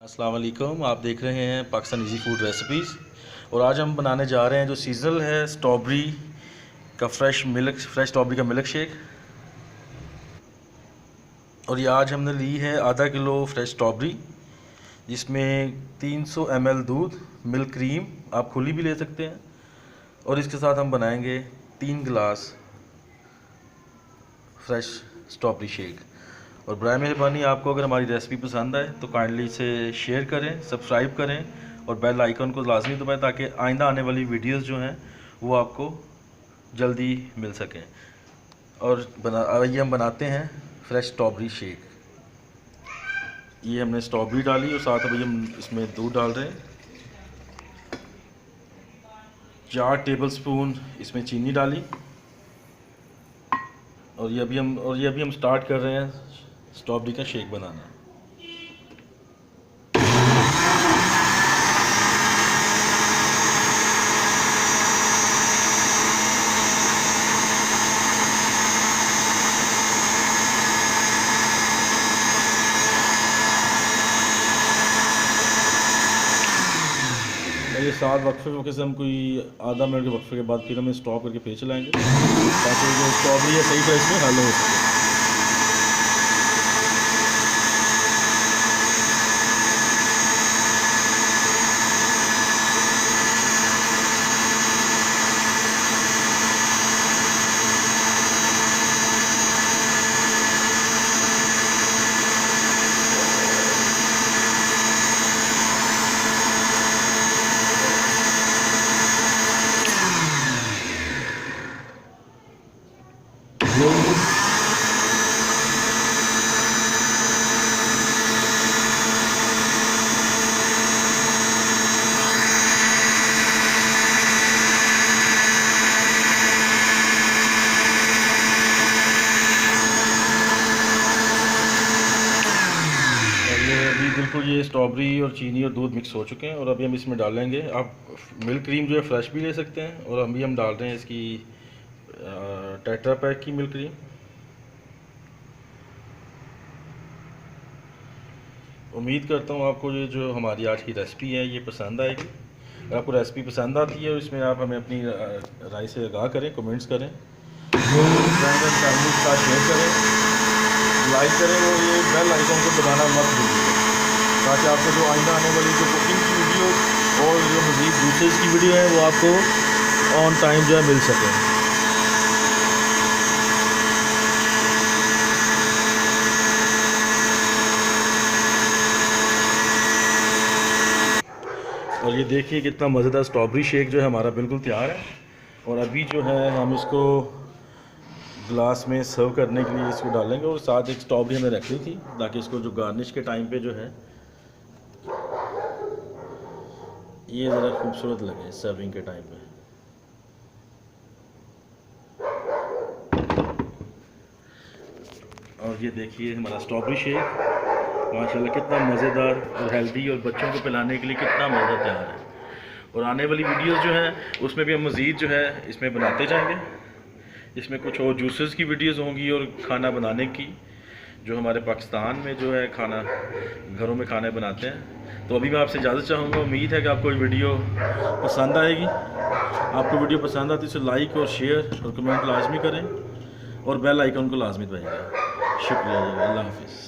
अस्सलाम वालेकुम। आप देख रहे हैं पाकिस्तान इजी फूड रेसिपीज़ और आज हम बनाने जा रहे हैं जो सीजनल है स्ट्रॉबेरी का फ्रेश स्ट्रॉबेरी का मिल्क शेक। और ये आज हमने ली है आधा किलो फ्रेश स्ट्रॉबेरी, जिसमें 300 ml दूध, मिल्क क्रीम आप खुली भी ले सकते हैं, और इसके साथ हम बनाएंगे 3 गिलास फ्रेश स्ट्रॉबेरी शेक। और बराए मेहरबानी आपको अगर हमारी रेसिपी पसंद आए तो काइंडली इसे शेयर करें, सब्सक्राइब करें और बेल आइकन को लाजमी दबाएं ताकि आइंदा आने वाली वीडियोस जो हैं वो आपको जल्दी मिल सकें। और आइए हम बनाते हैं फ्रेश स्ट्रॉबेरी शेक। ये हमने स्ट्रॉबेरी डाली और साथ अभी हम इसमें दूध डाल रहे हैं। 4 टेबलस्पून इसमें चीनी डाली और ये अभी हम स्टार्ट कर रहे हैं स्ट्रॉबेरी का शेक बनाना। ये 7 वक्फे से हम कोई आधा मिनट के वक्फे के बाद फिर हम स्टॉप करके फिर चलाएंगे ताकि जो स्ट्रॉबेरी है सही तरह इसमें हल हो सके। बिल्कुल ये स्ट्रॉबेरी और चीनी और दूध मिक्स हो चुके हैं और अभी हम इसमें डालेंगे, आप मिल्क क्रीम जो है फ्रेश भी ले सकते हैं, और अभी हम डाल रहे हैं इसकी टेट्रा पैक की मिल्क क्रीम। उम्मीद करता हूँ आपको ये जो हमारी आज की रेसिपी है ये पसंद आएगी। अगर आपको रेसिपी पसंद आती है और इसमें आप हमें अपनी राय से आगाह करें, कमेंट्स करें, फैमिली के साथ शेयर करें, लाइक करें और ये बेल आइकन को दबाना मत भूलिए ताकि आपको जो आइंदा आने वाली जो कुकिंग की वीडियो और जो मज़ीद दूसरे की वीडियो है वो आपको ऑन टाइम जो है मिल सके। और ये देखिए कितना मज़ेदार स्ट्रॉबेरी शेक जो है हमारा बिल्कुल तैयार है। और अभी जो है हम इसको ग्लास में सर्व करने के लिए इसको डालेंगे, और साथ एक स्ट्रॉबेरी हमें रखनी थी ताकि इसको जो गार्निश के टाइम पे जो है ये ज़रा खूबसूरत लगे सर्विंग के टाइम पे। और ये देखिए हमारा स्ट्रॉबेरी शेक माशाल्लाह कितना मज़ेदार और हेल्दी और बच्चों को पिलाने के लिए कितना मज़ा तैयार है। और आने वाली वीडियोस जो हैं उसमें भी हम मज़ीद जो है इसमें बनाते जाएंगे। इसमें कुछ और जूसेस की वीडियोस होंगी और खाना बनाने की, जो हमारे पाकिस्तान में जो है खाना घरों में खाने बनाते हैं। तो अभी मैं आपसे इजाज़त चाहूँगा। उम्मीद है कि आपको ये वीडियो पसंद आएगी। आपको वीडियो पसंद आती है तो लाइक और शेयर और कमेंट लाजमी करें और बेल आइकन को लाजमी दबाइएगा। शुक्रिया, अल्लाह हाफ़िज़।